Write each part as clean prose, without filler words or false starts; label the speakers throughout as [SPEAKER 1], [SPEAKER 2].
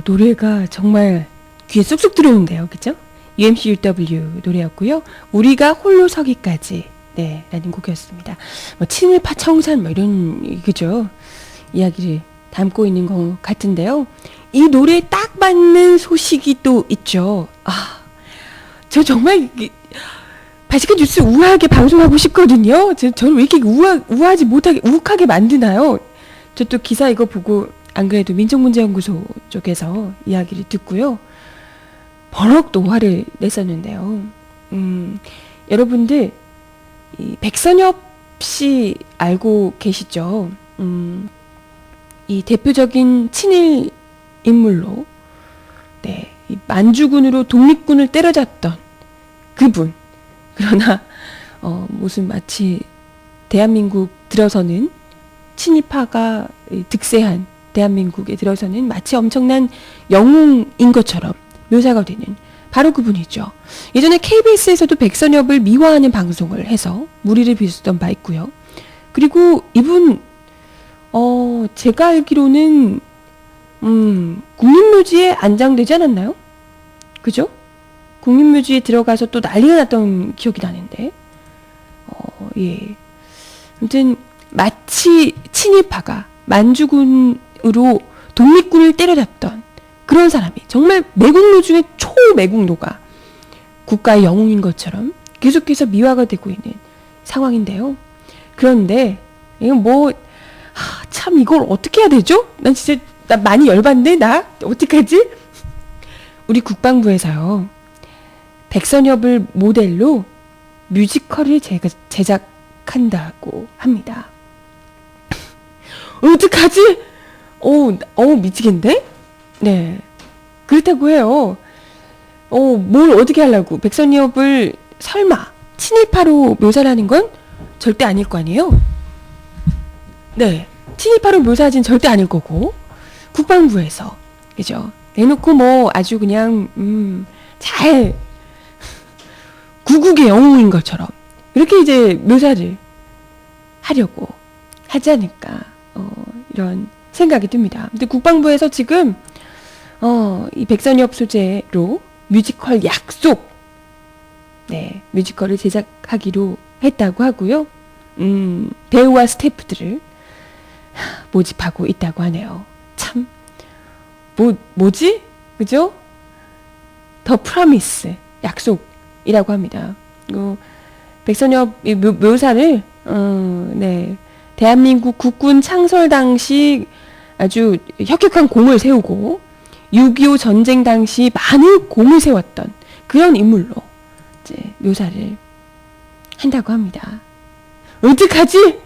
[SPEAKER 1] 노래가 정말 귀에 쏙쏙 들어오는데요. 그죠? UMCUW 노래였고요. 우리가 홀로 서기까지 네, 라는 곡이었습니다. 뭐 친일파 청산 뭐 이런 그죠? 이야기를 담고 있는 것 같은데요. 이 노래에 딱 맞는 소식이 또 있죠. 저 정말 바지칸 뉴스 우아하게 방송하고 싶거든요. 저를 왜 이렇게 우아하지 못하게 우욱하게 만드나요? 저 또 기사 이거 보고 안 그래도 민족문제연구소 쪽에서 이야기를 듣고요. 버럭 또 화를 냈었는데요. 여러분들 이 백선엽 씨 알고 계시죠? 이 대표적인 친일 인물로 네, 이 만주군으로 독립군을 때려잡던 그분. 그러나 무슨 마치 대한민국 들어서는 친일파가 득세한 대한민국에 들어서는 마치 엄청난 영웅인 것처럼 묘사가 되는 바로 그분이죠. 예전에 KBS에서도 백선엽을 미화하는 방송을 해서 물의를 빚었던 바 있고요. 그리고 이분 제가 알기로는 국립묘지에 안장되지 않았나요? 그죠? 국립묘지에 들어가서 또 난리가 났던 기억이 나는데 예. 아무튼 마치 친일파가 만주군으로 독립군을 때려잡던 그런 사람이 정말 매국노 중에 초매국노가 국가의 영웅인 것처럼 계속해서 미화가 되고 있는 상황인데요. 그런데 이건 참 이걸 어떻게 해야 되죠? 나 많이 열받네. 나 어떡하지? 우리 국방부에서요. 백선엽을 모델로 뮤지컬을 제작한다고 합니다. 어떡하지? 미치겠네? 네. 그렇다고 해요. 뭘 어떻게 하려고? 백선엽을 설마 친일파로 묘사하는 건 절대 아닐 거 아니에요? 네. 친일파로 묘사하진 절대 아닐 거고, 국방부에서, 그죠? 내놓고 아주 그냥, 잘, 구국의 영웅인 것처럼, 이렇게 이제 묘사를 하려고 하지 않을까, 이런 생각이 듭니다. 근데 국방부에서 지금, 이 백선엽 소재로 뮤지컬 약속, 네, 뮤지컬을 제작하기로 했다고 하고요. 배우와 스태프들을 모집하고 있다고 하네요. 참, 뭐지? 그죠? 더 프라미스, 약속이라고 합니다. 백선엽 묘사를, 네, 대한민국 국군 창설 당시 아주 혁혁한 공을 세우고 6.25 전쟁 당시 많은 공을 세웠던 그런 인물로 이제 묘사를 한다고 합니다. 어떡하지?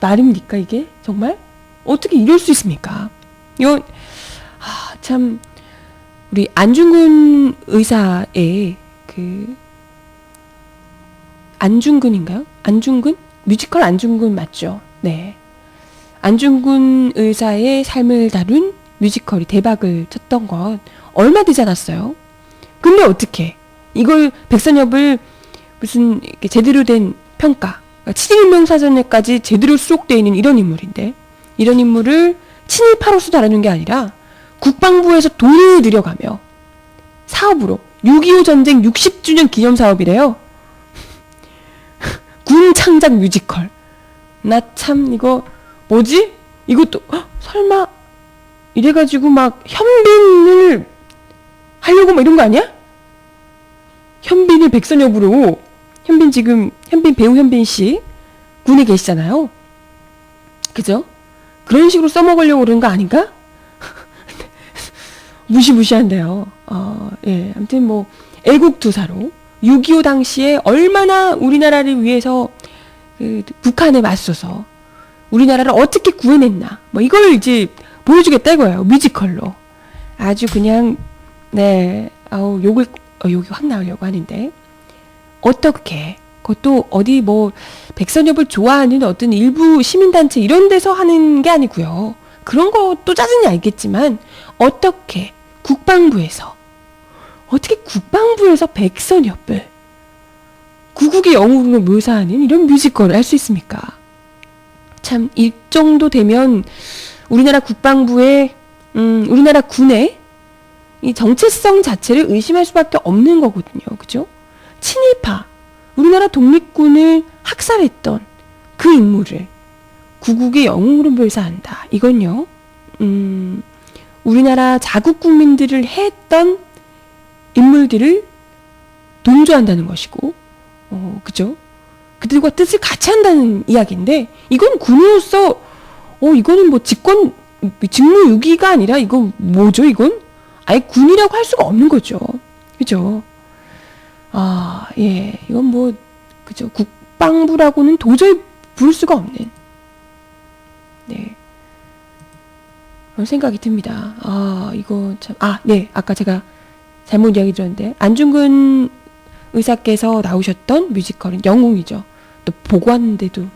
[SPEAKER 1] 말입니까 이게? 정말? 어떻게 이럴 수 있습니까? 이건 참 우리 안중근 의사의 안중근인가요? 안중근? 뮤지컬 안중근 맞죠? 네. 안중근 의사의 삶을 다룬 뮤지컬이 대박을 쳤던 건 얼마 되지 않았어요. 근데 어떻게 이걸 백선엽을 무슨 제대로 된 평가, 친일명사전에까지 제대로 수록되어 있는 이런 인물인데 이런 인물을 친일파로서 다루는 게 아니라 국방부에서 돈을 들여가며 사업으로 6.25 전쟁 60주년 기념사업이래요. 군 창작 뮤지컬. 나 참 이거 뭐지? 이것도 설마 이래가지고 막 현빈을 하려고 막 이런 거 아니야? 현빈을 백선엽으로 현빈 배우 현빈 씨 군에 계시잖아요. 그죠? 그런 식으로 써먹으려고 그러는 거 아닌가? 무시무시한데요. 예, 아무튼 애국투사로 6.25 당시에 얼마나 우리나라를 위해서 북한에 맞서서 우리나라를 어떻게 구해냈나 이걸 이제 보여주겠다 이거예요. 뮤지컬로. 아주 그냥 네 욕이 확 나오려고 하는데 어떻게 그것도 어디 백선엽을 좋아하는 어떤 일부 시민단체 이런 데서 하는 게 아니고요. 그런 것도 짜증이 알겠지만 어떻게 국방부에서 백선엽을 구국의 영웅으로 묘사하는 이런 뮤지컬을 할 수 있습니까? 참 이 정도 되면 우리나라 국방부의 우리나라 군의 이 정체성 자체를 의심할 수밖에 없는 거거든요. 그죠? 친일파, 우리나라 독립군을 학살했던 그 인물을 구국의 영웅으로 묘사한다. 이건요, 우리나라 자국 국민들을 했던 인물들을 동조한다는 것이고, 그죠? 그들과 뜻을 같이 한다는 이야기인데, 이건 군으로서, 이거는 뭐 직무유기가 아니라, 이건 뭐죠, 이건? 아예 군이라고 할 수가 없는 거죠. 그죠? 예. 이건 뭐, 그죠? 국방부라고는 도저히 부를 수가 없는, 네. 그런 생각이 듭니다. 이거 참, 네. 아까 제가 잘못 이야기 드렸는데, 안중근 의사께서 나오셨던 뮤지컬은 영웅이죠. 또 보고 왔는데도,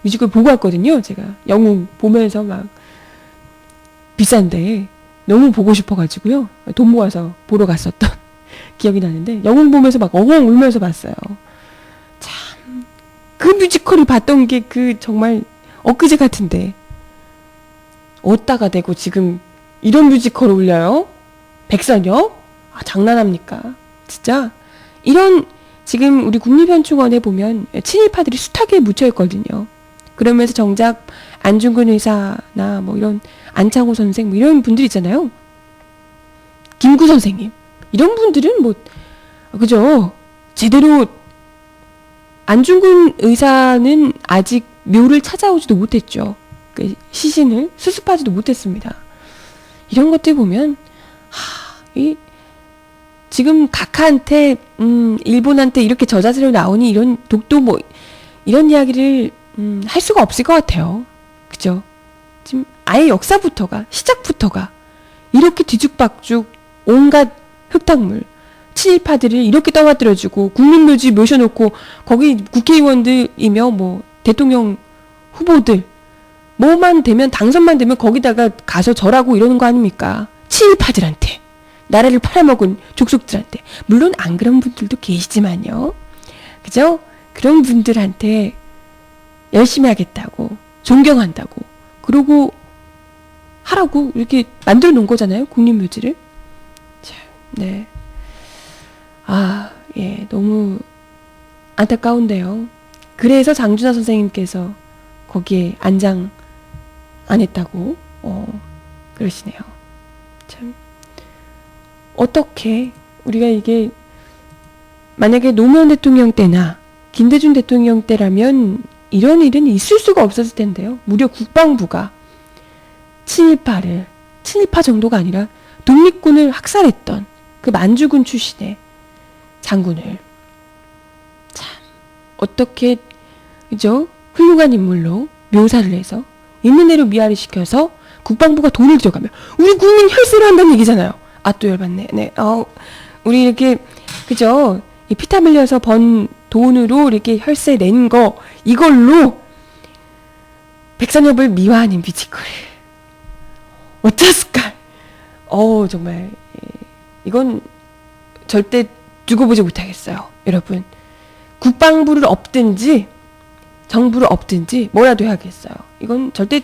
[SPEAKER 1] 뮤지컬 보고 왔거든요. 제가 영웅 보면서 막, 비싼데, 너무 보고 싶어가지고요. 돈 모아서 보러 갔었던 기억이 나는데, 영웅 보면서 막 엉엉 울면서 봤어요. 참, 그 뮤지컬을 봤던 게 정말 엊그제 같은데, 어디다가 대고 지금 이런 뮤지컬을 올려요? 백선엽? 장난합니까? 진짜? 지금 우리 국립현충원에 보면 친일파들이 숱하게 묻혀있거든요. 그러면서 정작 안중근 의사나 뭐 이런 안창호 선생 뭐 이런 분들 있잖아요. 김구 선생님. 이런 분들은 뭐, 그죠? 제대로 안중근 의사는 아직 묘를 찾아오지도 못했죠. 그 시신을 수습하지도 못했습니다. 이런 것들 보면, 지금 각하한테, 일본한테 이렇게 저자세로 나오니 이런 독도 뭐, 이런 이야기를, 할 수가 없을 것 같아요. 그죠? 지금 아예 역사부터가, 시작부터가, 이렇게 뒤죽박죽 온갖 흙탕물, 친일파들을 이렇게 떠받들어주고, 국민묘지 모셔놓고, 거기 국회의원들이며 뭐, 대통령 후보들, 뭐만 되면, 당선만 되면 거기다가 가서 절하고 이러는 거 아닙니까? 친일파들한테. 나라를 팔아먹은 족속들한테. 물론 안 그런 분들도 계시지만요. 그죠? 그런 분들한테 열심히 하겠다고, 존경한다고, 그러고 하라고 이렇게 만들어 놓은 거잖아요. 국립묘지를. 참, 네. 예, 너무 안타까운데요. 그래서 장준하 선생님께서 거기에 안장 안 했다고, 그러시네요. 참. 어떻게 우리가 이게 만약에 노무현 대통령 때나 김대중 대통령 때라면 이런 일은 있을 수가 없었을 텐데요. 무려 국방부가 친일파 정도가 아니라 독립군을 학살했던 그 만주군 출신의 장군을 참 어떻게 그죠? 훌륭한 인물로 묘사를 해서 있는 대로 미아리 시켜서 국방부가 돈을 들여가며 우리 국민 혈세를 한다는 얘기잖아요. 또 열받네. 네. 우리 이렇게, 그죠? 이 피땀 흘려서 번 돈으로 이렇게 혈세 낸 거, 이걸로 백선엽을 미화하는 뮤지컬. 어쩌을까? 정말, 이건 절대 두고 보지 못하겠어요. 여러분. 국방부를 엎든지, 정부를 엎든지, 뭐라도 해야겠어요. 이건 절대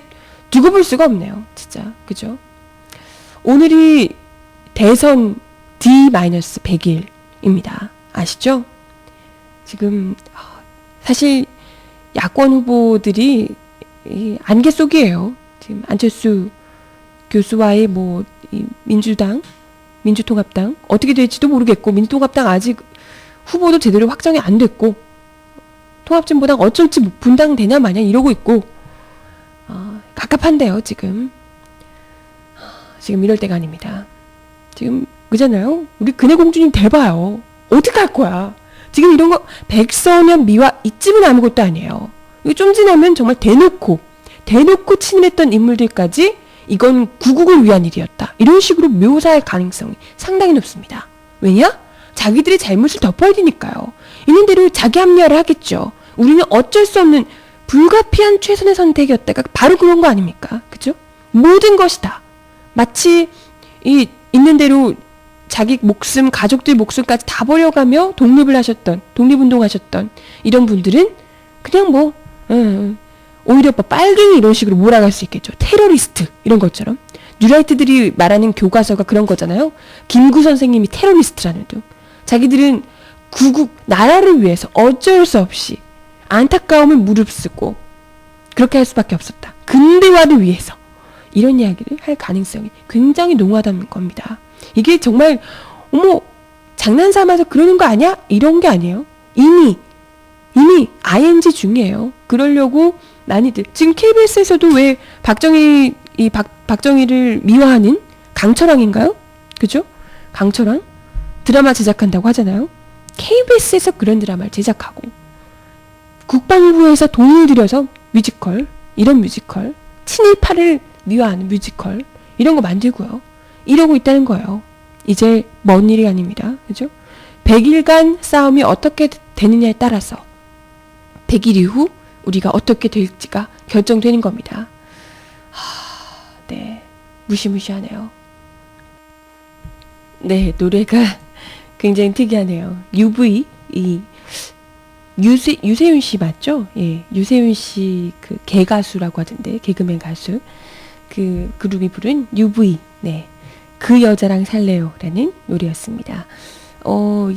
[SPEAKER 1] 두고 볼 수가 없네요. 진짜. 그죠? 오늘이 대선 D-100일입니다. 아시죠? 지금 사실 야권 후보들이 안개 속이에요. 지금 안철수 교수와의 뭐 민주당, 민주통합당 어떻게 될지도 모르겠고 민주통합당 아직 후보도 제대로 확정이 안 됐고 통합진보당 어쩔지 분당되냐 마냐 이러고 있고 갑갑한데요. 지금 이럴 때가 아닙니다. 지금 그잖아요. 우리 근혜공주님 대봐요. 어떡할 거야. 지금 이런 거 백선엽 미화 이쯤은 아무것도 아니에요. 이거 좀 지나면 정말 대놓고 친일했던 인물들까지 이건 구국을 위한 일이었다. 이런 식으로 묘사할 가능성이 상당히 높습니다. 왜냐? 자기들의 잘못을 덮어야 되니까요. 있는 대로 자기 합리화를 하겠죠. 우리는 어쩔 수 없는 불가피한 최선의 선택이었다가 바로 그런 거 아닙니까? 그죠? 모든 것이 다 마치 있는 대로 자기 목숨, 가족들 목숨까지 다 버려가며 독립운동하셨던 이런 분들은 그냥 오히려 빨갱이 이런 식으로 몰아갈 수 있겠죠. 테러리스트 이런 것처럼. 뉴라이트들이 말하는 교과서가 그런 거잖아요. 김구 선생님이 테러리스트라는 등. 자기들은 나라를 위해서 어쩔 수 없이 안타까움을 무릅쓰고 그렇게 할 수밖에 없었다. 근대화를 위해서. 이런 이야기를 할 가능성이 굉장히 농후하다는 겁니다. 이게 정말 장난 삼아서 그러는 거 아니야? 이런 게 아니에요. 이미 ING 중이에요. 그러려고 많이들 지금 KBS에서도 왜 박정희를 미화하는 강철왕인가요? 그죠? 강철왕 드라마 제작한다고 하잖아요. KBS에서 그런 드라마를 제작하고 국방부에서 돈을 들여서 이런 뮤지컬 친일파를 미화하는 뮤지컬 이런 거 만들고요. 이러고 있다는 거예요. 이제 먼 일이 아닙니다. 그죠? 100일간 싸움이 어떻게 되느냐에 따라서 100일 이후 우리가 어떻게 될지가 결정되는 겁니다. 네. 무시무시하네요. 네, 노래가 굉장히 특이하네요. UV, 유세윤 씨 맞죠? 예, 유세윤 씨 그 개가수라고 하던데, 개그맨 가수. 그 그룹이 부른 UV, 네. 그 여자랑 살래요라는 노래였습니다.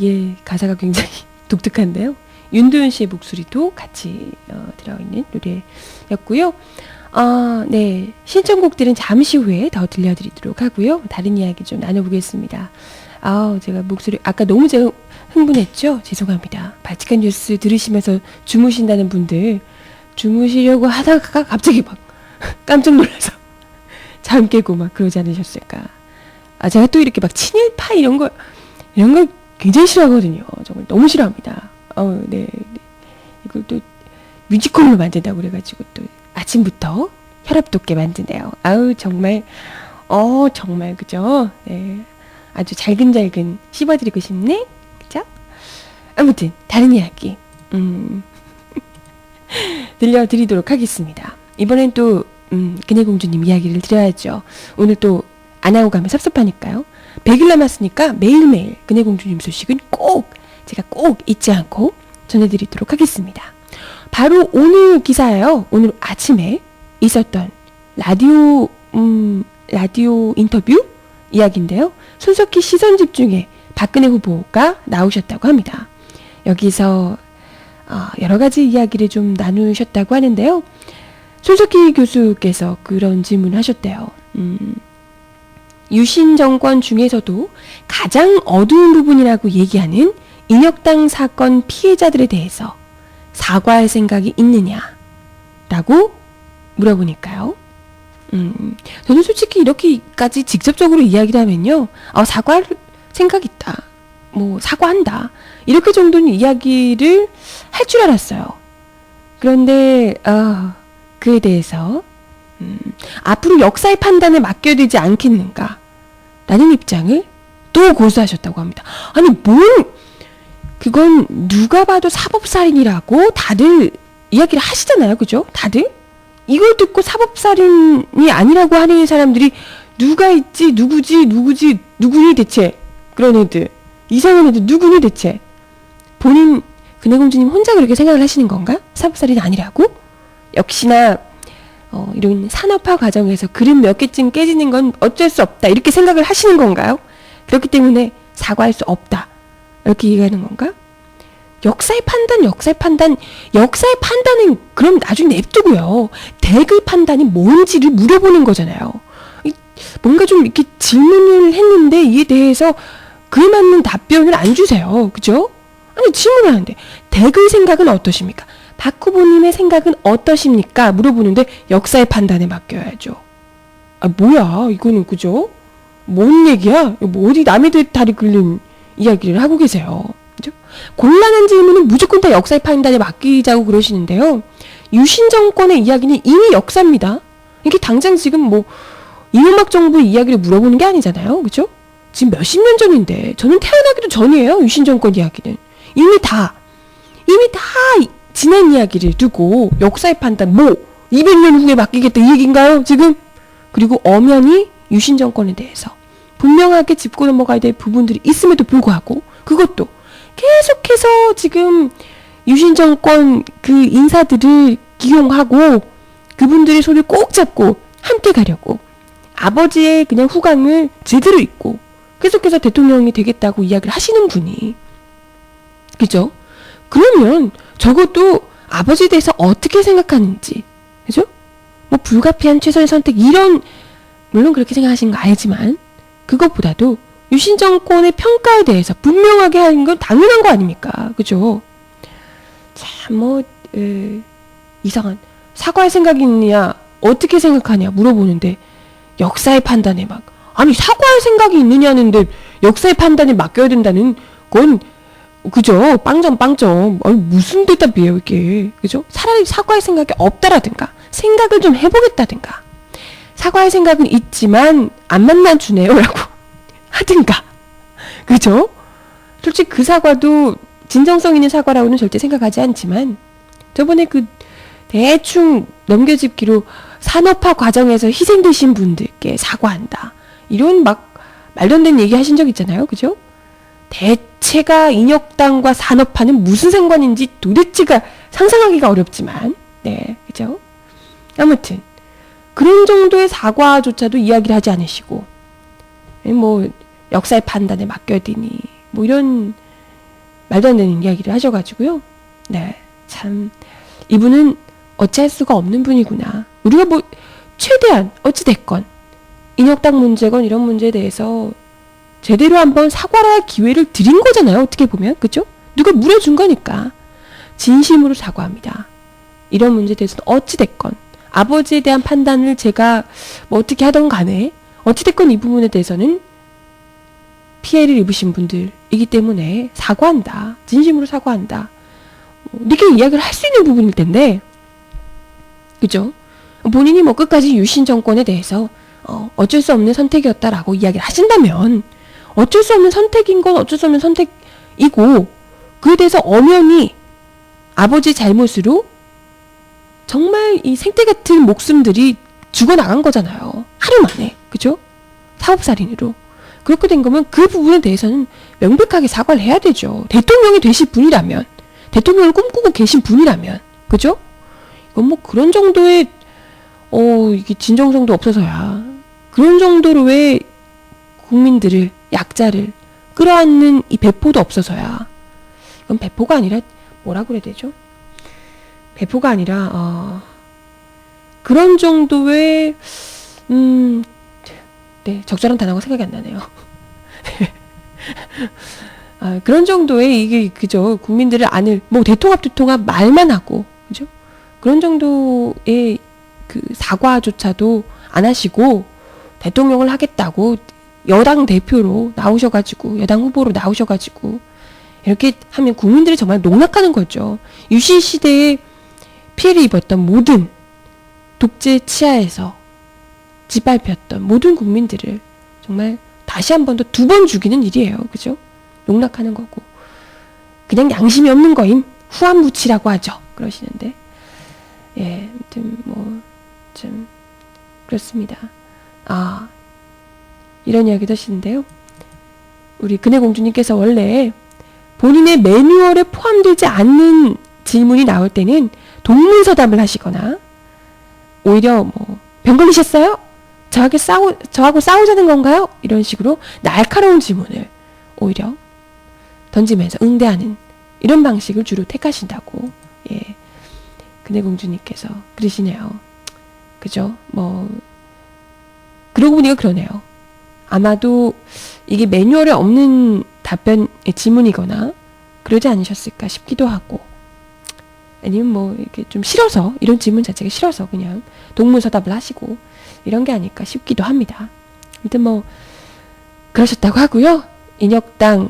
[SPEAKER 1] 예, 가사가 굉장히 독특한데요. 윤도현 씨의 목소리도 같이 들어있는 노래였고요. 네, 신청곡들은 잠시 후에 더 들려드리도록 하고요. 다른 이야기 좀 나눠보겠습니다. 제가 목소리 아까 너무 제가 흥분했죠? 죄송합니다. 발칙한 뉴스 들으시면서 주무신다는 분들 주무시려고 하다가 갑자기 막 깜짝 놀라서 잠 깨고 막 그러지 않으셨을까. 제가 또 이렇게 막 친일파 이런 거 굉장히 싫어하거든요. 정말 너무 싫어합니다. 네. 이걸 또 뮤지컬로 만든다고 그래가지고 또 아침부터 혈압 돋게 만드네요. 정말 그죠? 네. 아주 잘근잘근 씹어드리고 싶네? 그죠? 아무튼, 다른 이야기, 들려드리도록 하겠습니다. 이번엔 또, 그네공주님 이야기를 드려야죠. 오늘 또 안 하고 가면 섭섭하니까요. 100일 남았으니까 매일매일 그네공주님 소식은 제가 꼭 잊지 않고 전해드리도록 하겠습니다. 바로 오늘 기사예요. 오늘 아침에 있었던 라디오 인터뷰 이야기인데요. 손석희 시선집중에 박근혜 후보가 나오셨다고 합니다. 여기서 여러 가지 이야기를 좀 나누셨다고 하는데요. 손석희 교수께서 그런 질문을 하셨대요. 유신 정권 중에서도 가장 어두운 부분이라고 얘기하는 인혁당 사건 피해자들에 대해서 사과할 생각이 있느냐라고 물어보니까요. 저는 솔직히 이렇게까지 직접적으로 이야기를 하면요. 사과할 생각 있다. 사과한다. 이렇게 정도는 이야기를 할 줄 알았어요. 그런데 그에 대해서 앞으로 역사의 판단에 맡겨야 되지 않겠는가 라는 입장을 또 고수하셨다고 합니다. 그건 누가 봐도 사법살인이라고 다들 이야기를 하시잖아요. 그죠? 다들? 이걸 듣고 사법살인이 아니라고 하는 사람들이 누가 있지? 누구니 대체? 그런 애들. 이상한 애들 누구니 대체? 그네공주님 혼자 그렇게 생각을 하시는 건가? 사법살인 아니라고? 역시나 이런 산업화 과정에서 그림 몇 개쯤 깨지는 건 어쩔 수 없다. 이렇게 생각을 하시는 건가요? 그렇기 때문에 사과할 수 없다. 이렇게 얘기하는 건가? 역사의 판단은 그럼 나중에 냅두고요. 대의 판단이 뭔지를 물어보는 거잖아요. 뭔가 좀 이렇게 질문을 했는데 이에 대해서 그에 맞는 답변을 안 주세요. 그죠? 질문을 하는데 대의 생각은 어떠십니까? 박 후보님의 생각은 어떠십니까? 물어보는데 역사의 판단에 맡겨야죠. 뭐야 이거는. 그죠? 뭔 얘기야? 어디 남의 다리 긁는 이야기를 하고 계세요. 그죠? 곤란한 질문은 무조건 다 역사의 판단에 맡기자고 그러시는데요. 유신 정권의 이야기는 이미 역사입니다. 이게 당장 지금 이명박 정부의 이야기를 물어보는 게 아니잖아요. 그죠? 지금 몇십 년 전인데 저는 태어나기도 전이에요. 유신 정권 이야기는. 이미 다 지난 이야기를 두고 역사의 판단 200년 후에 맡기겠다 이 얘기인가요 지금? 그리고 엄연히 유신 정권에 대해서 분명하게 짚고 넘어가야 될 부분들이 있음에도 불구하고 그것도 계속해서 지금 유신 정권 그 인사들을 기용하고 그분들의 손을 꼭 잡고 함께 가려고 아버지의 그냥 후광을 제대로 잊고 계속해서 대통령이 되겠다고 이야기를 하시는 분이, 그죠? 그러면 적어도 아버지에 대해서 어떻게 생각하는지, 그죠? 뭐 불가피한 최선의 선택, 이런, 물론 그렇게 생각하시는 거 알지만 그것보다도 유신 정권의 평가에 대해서 분명하게 하는 건 당연한 거 아닙니까? 그죠? 참 이상한, 사과할 생각이 있느냐, 어떻게 생각하냐 물어보는데 역사의 판단에 막, 아니 사과할 생각이 있느냐는데 역사의 판단에 맡겨야 된다는 건, 그죠? 빵점. 아니 무슨 대답이에요 이게, 그죠? 차라리 사과할 생각이 없다라든가 생각을 좀 해보겠다든가, 사과할 생각은 있지만 안 만나주네요 라고 하든가, 그죠? 솔직히 그 사과도 진정성 있는 사과라고는 절대 생각하지 않지만, 저번에 그 대충 넘겨짚기로 산업화 과정에서 희생되신 분들께 사과한다, 이런 막 말도 안 되는 얘기 하신 적 있잖아요, 그죠? 대체가 인혁당과 산업화는 무슨 상관인지 도대체가 상상하기가 어렵지만, 네, 그죠? 아무튼 그런 정도의 사과조차도 이야기를 하지 않으시고, 뭐 역사의 판단에 맡겨야 되니 뭐 이런 말도 안 되는 이야기를 하셔가지고요. 네, 참 이분은 어찌할 수가 없는 분이구나. 우리가 뭐 최대한 어찌됐건 인혁당 문제건 이런 문제에 대해서 제대로 한번 사과를 할 기회를 드린 거잖아요, 어떻게 보면. 그죠? 누가 물어준 거니까 진심으로 사과합니다. 이런 문제에 대해서는 어찌됐건 아버지에 대한 판단을 제가 뭐 어떻게 하던 간에 어찌됐건 이 부분에 대해서는 피해를 입으신 분들이기 때문에 사과한다, 진심으로 사과한다, 이렇게 이야기를 할 수 있는 부분일 텐데, 그죠? 본인이 뭐 끝까지 유신 정권에 대해서 어쩔 수 없는 선택이었다라고 이야기를 하신다면, 어쩔 수 없는 선택인 건 어쩔 수 없는 선택이고, 그에 대해서 엄연히 아버지 잘못으로 정말 이 생태 같은 목숨들이 죽어나간 거잖아요, 하루 만에. 그죠? 사업살인으로. 그렇게 된 거면 그 부분에 대해서는 명백하게 사과를 해야 되죠. 대통령이 되실 분이라면, 대통령을 꿈꾸고 계신 분이라면, 그죠? 이건 뭐 그런 정도의 이게 진정성도 없어서야, 그런 정도로 왜 국민들을, 약자를 끌어안는 이 배포도 없어서야, 이건 배포가 아니라 뭐라 그래야 되죠? 배포가 아니라 그런 정도의 네, 적절한 단어가 생각이 안 나네요. 그런 정도의 이게, 그죠? 국민들을 안을, 뭐 대통합 말만 하고, 그죠? 그런 정도의 그 사과조차도 안 하시고 대통령을 하겠다고 여당 대표로 나오셔가지고, 여당 후보로 나오셔가지고 이렇게 하면 국민들이 정말 농락하는 거죠. 유신 시대에 피해를 입었던 모든 독재 치하에서 짓밟혔던 모든 국민들을 정말 다시 한 번 더, 두 번 죽이는 일이에요. 그죠? 농락하는 거고, 그냥 양심이 없는 거임, 후한무치라고 하죠. 그러시는데, 예, 아무튼 뭐 좀 그렇습니다. 이런 이야기도 하시는데요. 우리 근혜공주님께서 원래 본인의 매뉴얼에 포함되지 않는 질문이 나올 때는 동문서답을 하시거나, 오히려 뭐 병 걸리셨어요? 저하고 싸우자는 건가요? 이런 식으로 날카로운 질문을 오히려 던지면서 응대하는 이런 방식을 주로 택하신다고, 예, 근혜공주님께서 그러시네요. 그죠? 뭐 그러고 보니까 그러네요. 아마도 이게 매뉴얼에 없는 답변, 질문이거나 그러지 않으셨을까 싶기도 하고, 아니면 뭐 이렇게 좀 싫어서, 이런 질문 자체가 싫어서 그냥 동문서답을 하시고 이런 게 아닐까 싶기도 합니다. 아무튼 뭐 그러셨다고 하고요. 인혁당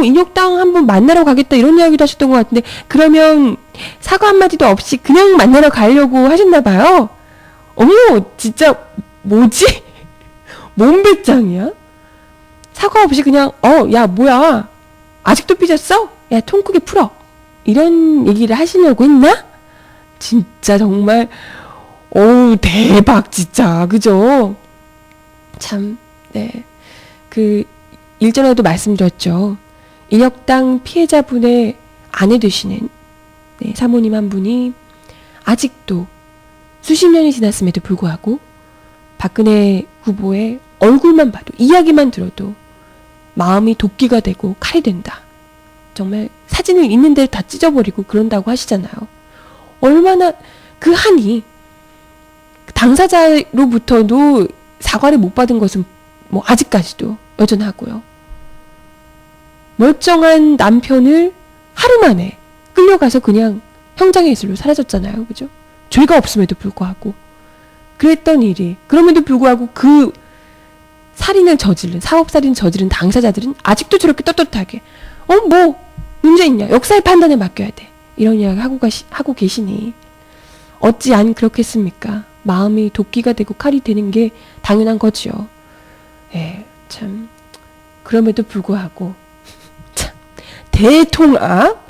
[SPEAKER 1] 인혁당 한번 만나러 가겠다 이런 이야기도 하셨던 것 같은데, 그러면 사과 한마디도 없이 그냥 만나러 가려고 하셨나봐요. 어머, 진짜 뭐지? 뭔 배짱이야? 사과 없이 그냥 야 뭐야, 아직도 삐졌어? 야 통 크게 풀어, 이런 얘기를 하시려고 했나? 진짜 정말 대박 진짜, 그죠? 참, 네, 그 일전에도 말씀드렸죠. 인혁당 피해자분의 아내 되시는, 네, 사모님 한 분이 아직도 수십 년이 지났음에도 불구하고 박근혜 후보의 얼굴만 봐도, 이야기만 들어도 마음이 도끼가 되고 칼이 된다. 정말 사진을 있는 대로 다 찢어버리고 그런다고 하시잖아요. 얼마나 그 한이, 당사자로부터도 사과를 못 받은 것은 뭐 아직까지도 여전하고요. 멀쩡한 남편을 하루 만에 끌려가서 그냥 형장의술로 사라졌잖아요. 그죠? 죄가 없음에도 불구하고. 그랬던 일이, 그럼에도 불구하고 그 살인을 저지른, 사업살인 저지른 당사자들은 아직도 저렇게 떳떳하게 뭐 문제 있냐, 역사의 판단에 맡겨야 돼, 이런 이야기 하고 계시니 어찌 안 그렇겠습니까? 마음이 도끼가 되고 칼이 되는 게 당연한 거지요. 예, 참 그럼에도 불구하고 참 대통합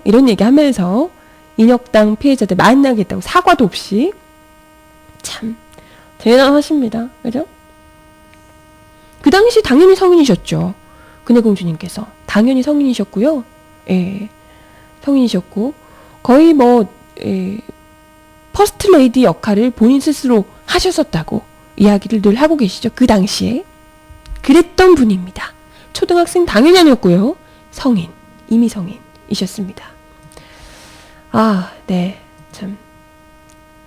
[SPEAKER 1] 이런 얘기하면서 인혁당 피해자들 만나겠다고 사과도 없이, 참 대단하십니다. 그죠? 그 당시 당연히 성인이셨죠. 근혜공주님께서 당연히 성인이셨고요. 예, 성인이셨고 거의 뭐 퍼스트 레이디 역할을 본인 스스로 하셨었다고 이야기를 늘 하고 계시죠. 그 당시에 그랬던 분입니다. 초등학생 당연히 아니었고요. 성인, 이미 성인이셨습니다. 아, 네, 참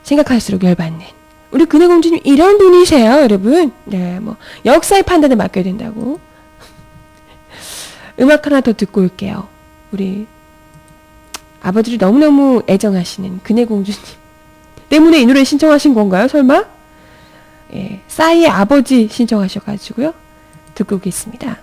[SPEAKER 1] 생각할수록 열받는 우리 근혜공주님, 이런 분이세요, 여러분. 네, 뭐 역사의 판단에 맡겨야 된다고. 음악 하나 더 듣고 올게요. 우리 아버지를 너무너무 애정하시는 근혜공주님 때문에 이 노래 신청하신 건가요, 설마? 예, 싸이의 아버지 신청하셔가지고요. 듣고 오겠습니다.